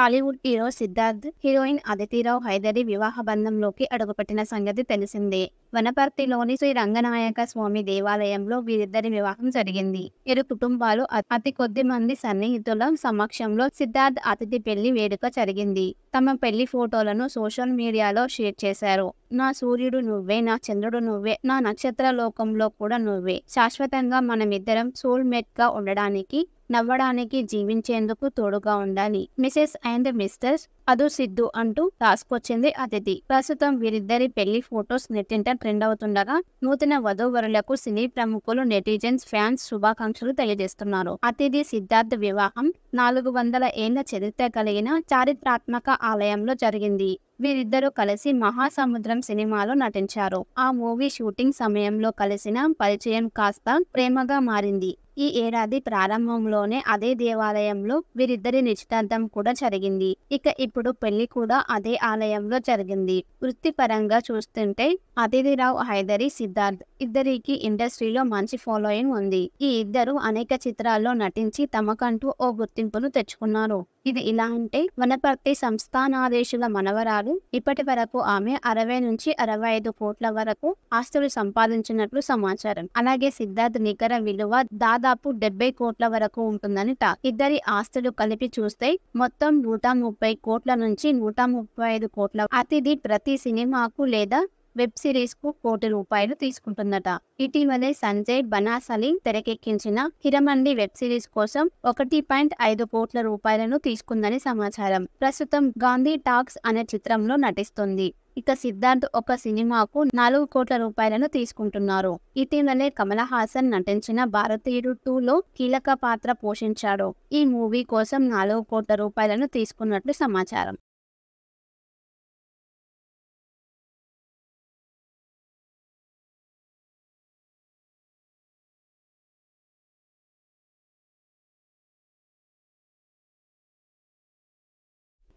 Tollywood hero Siddharth, heroine Aditi Rao Hydari వివాహ బంధంలోకి అడుగుపెట్టిన సంగతి తెలిసిందే. వనపర్తిలోని శ్రీ రంగనాయక స్వామి దేవాలయంలో వీరిద్దరి వివాహం జరిగింది. ఇరు కుటుంబాలు అతి కొద్ది మంది సన్నిహితుల సమక్షంలో సిద్ధార్థ్ అతిథి పెళ్లి వేడుక జరిగింది. తమ పెళ్లి ఫోటోలను సోషల్ మీడియాలో షేర్ చేశారు. నా సూర్యుడు నువ్వే, నా చంద్రుడు నువ్వే, నా నక్షత్ర లోకంలో కూడా నువ్వే, శాశ్వతంగా మనమిద్దరం సోల్మేట్ గా ఉండడానికి, నవ్వడానికి, జీవించేందుకు తోడుగా ఉండాలి. మిసెస్ అండ్ మిస్టర్స్ అదు సిద్ధు అంటూ రాసుకొచ్చింది అతిథి. ప్రస్తుతం వీరిద్దరి పెళ్లి ఫొటోస్ నెట్టింట ట్రెండ్ అవుతుండగా నూతన వధూవరులకు సినీ ప్రముఖులు, నెటిజన్స్, ఫ్యాన్స్ శుభాకాంక్షలు తెలియజేస్తున్నారు. అతిథి సిద్ధార్థ్ వివాహం 400 ఏళ్ల చరిత్ర కలిగిన చారిత్రాత్మక ఆలయంలో జరిగింది. వీరిద్దరూ కలిసి మహాసముద్రం సినిమాలో నటించారు. ఆ మూవీ షూటింగ్ సమయంలో కలిసిన పరిచయం కాస్త ప్రేమగా మారింది. ఈ ఏడాది ప్రారంభంలోనే అదే దేవాలయంలో వీరిద్దరి నిశ్చితార్థం కూడా జరిగింది. ఇక ఇప్పుడు పెళ్లి కూడా అదే ఆలయంలో జరిగింది. వృత్తిపరంగా చూస్తుంటే అదితిరావు హైదరి, సిద్ధార్థ్ ఇద్దరికి ఇండస్ట్రీలో మంచి ఫాలోయింగ్ ఉంది. ఈ ఇద్దరు అనేక చిత్రాల్లో నటించి తమకంటూ ఓ గుర్తింపును తెచ్చుకున్నారు. ఇది ఇలా ఉంటే వనపర్తి సంస్థానాధీశుల మనవరాలు ఇప్పటి వరకు ఆమె 60 నుంచి 65 కోట్ల వరకు ఆస్తులు సంపాదించినట్లు సమాచారం. అలాగే సిద్ధార్థ్ నికర విలువ దాదాపు 70 కోట్ల వరకు ఉంటుందని టాక్. ఇద్దరి ఆస్తులు కలిపి చూస్తే మొత్తం 130 కోట్ల నుంచి 135 కోట్ల. అతిథి ప్రతి సినిమాకు లేదా వెబ్ సిరీస్ కు ₹1 తీసుకుంటుందట. ఇటీవలే సంజయ్ బనాసలి తెరకెక్కించిన హిరమండి వెబ్ సిరీస్ కోసం ₹1.5 కోట్ల తీసుకుందని సమాచారం. ప్రస్తుతం గాంధీ టాక్స్ అనే చిత్రంలో నటిస్తుంది. ఇక సిద్ధార్థ్ ఒక సినిమాకు ₹4 కోట్ల తీసుకుంటున్నారు. ఇటీవలే కమల్ హాసన్ నటించిన భారతీయుడు 2లో కీలక పాత్ర పోషించాడు. ఈ మూవీ కోసం ₹4 కోట్ల తీసుకున్నట్లు సమాచారం.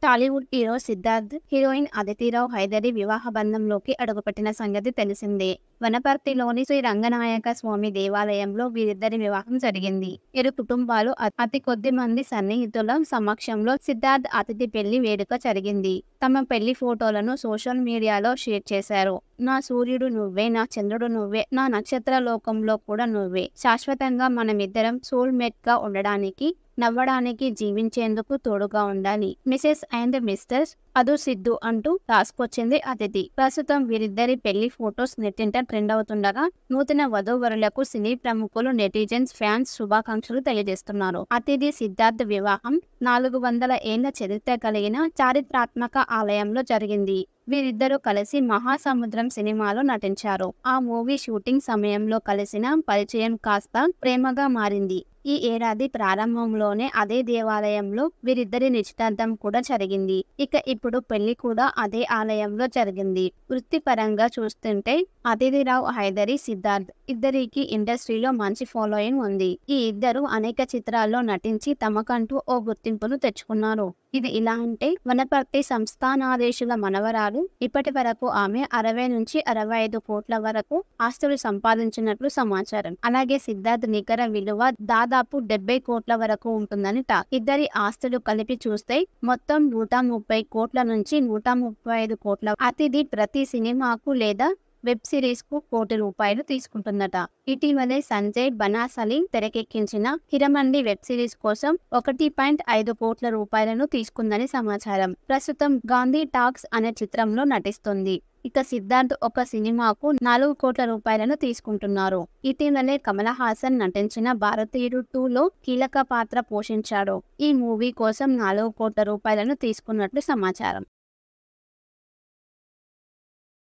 టాలీవుడ్ హీరో సిద్ధార్థ్, హీరోయిన్ అదితిరావు హైదరి వివాహ బంధంలోకి అడుగుపెట్టిన సంగతి తెలిసిందే. వనపర్తిలోని శ్రీ రంగనాయక స్వామి దేవాలయంలో వీరిద్దరి వివాహం జరిగింది. ఇరు కుటుంబాలు అతి కొద్ది మంది సన్నిహితుల సమక్షంలో సిద్ధార్థ్ అతిథి పెళ్లి వేడుక జరిగింది. తమ పెళ్లి ఫోటోలను సోషల్ మీడియాలో షేర్ చేశారు. నా సూర్యుడు నువ్వే, నా చంద్రుడు నువ్వే, నా నక్షత్ర లోకంలో కూడా నువ్వే, శాశ్వతంగా మనమిద్దరం సోల్మేట్ గా ఉండడానికి, నవ్వడానికి, జీవించేందుకు తోడుగా ఉండాలి. మిసెస్ అండ్ మిస్టర్స్ అదు సిద్ధు అంటూ రాసుకొచ్చింది అతిథి. ప్రస్తుతం వీరిద్దరి పెళ్లి ఫొటోస్ నెట్టింట ట్రెండ్ అవుతుండగా నూతన వధూవరులకు సినీ ప్రముఖులు, నెటిజన్స్, ఫ్యాన్స్ శుభాకాంక్షలు తెలియజేస్తున్నారు. అతిథి సిద్ధార్థ్ వివాహం 400 ఏళ్ల చరిత్ర కలిగిన చారిత్రాత్మక ఆలయంలో జరిగింది. వీరిద్దరూ కలిసి మహాసముద్రం సినిమాలో నటించారు. ఆ మూవీ షూటింగ్ సమయంలో కలిసిన పరిచయం కాస్త ప్రేమగా మారింది. ఈ ఏడాది ప్రారంభంలోనే అదే దేవాలయంలో వీరిద్దరి నిశ్చితార్థం కూడా జరిగింది. ఇక ఇప్పుడు పెళ్లి కూడా అదే ఆలయంలో జరిగింది. వృత్తిపరంగా చూస్తుంటే అదితిరావు హైదరి, సిద్ధార్థ్ ఇద్దరికి ఇండస్ట్రీలో మంచి ఫాలోయింగ్ ఉంది. ఈ ఇద్దరు అనేక చిత్రాల్లో నటించి తమకంటూ ఓ గుర్తింపును తెచ్చుకున్నారు. ఇది ఇలా ఉంటే వనపర్తి సంస్థానాధీశుల మనవరాలు ఇప్పటి వరకు ఆమె 60 నుంచి 65 కోట్ల వరకు ఆస్తులు సంపాదించినట్లు సమాచారం. అలాగే సిద్ధార్థ్ నికర విలువ దాదాపు 70 కోట్ల వరకు ఉంటుందని టాక్. ఇద్దరి ఆస్తులు కలిపి చూస్తే మొత్తం 130 కోట్ల నుంచి 135 కోట్ల. అతిథి ప్రతి సినిమాకు లేదా వెబ్ సిరీస్ కు ₹1 తీసుకుంటుందట. ఇటీవలే సంజయ్ బనాసలి తెరకెక్కించిన హిరమండి వెబ్ సిరీస్ కోసం ₹1.5 కోట్ల తీసుకుందని సమాచారం. ప్రస్తుతం గాంధీ టాక్స్ అనే చిత్రంలో నటిస్తుంది. ఇక సిద్ధార్థ్ ఒక సినిమాకు ₹4 కోట్ల తీసుకుంటున్నారు. ఇటీవలే కమల్ హాసన్ నటించిన భారతీయుడు 2లో కీలక పాత్ర పోషించాడు. ఈ మూవీ కోసం ₹4 కోట్ల తీసుకున్నట్లు సమాచారం.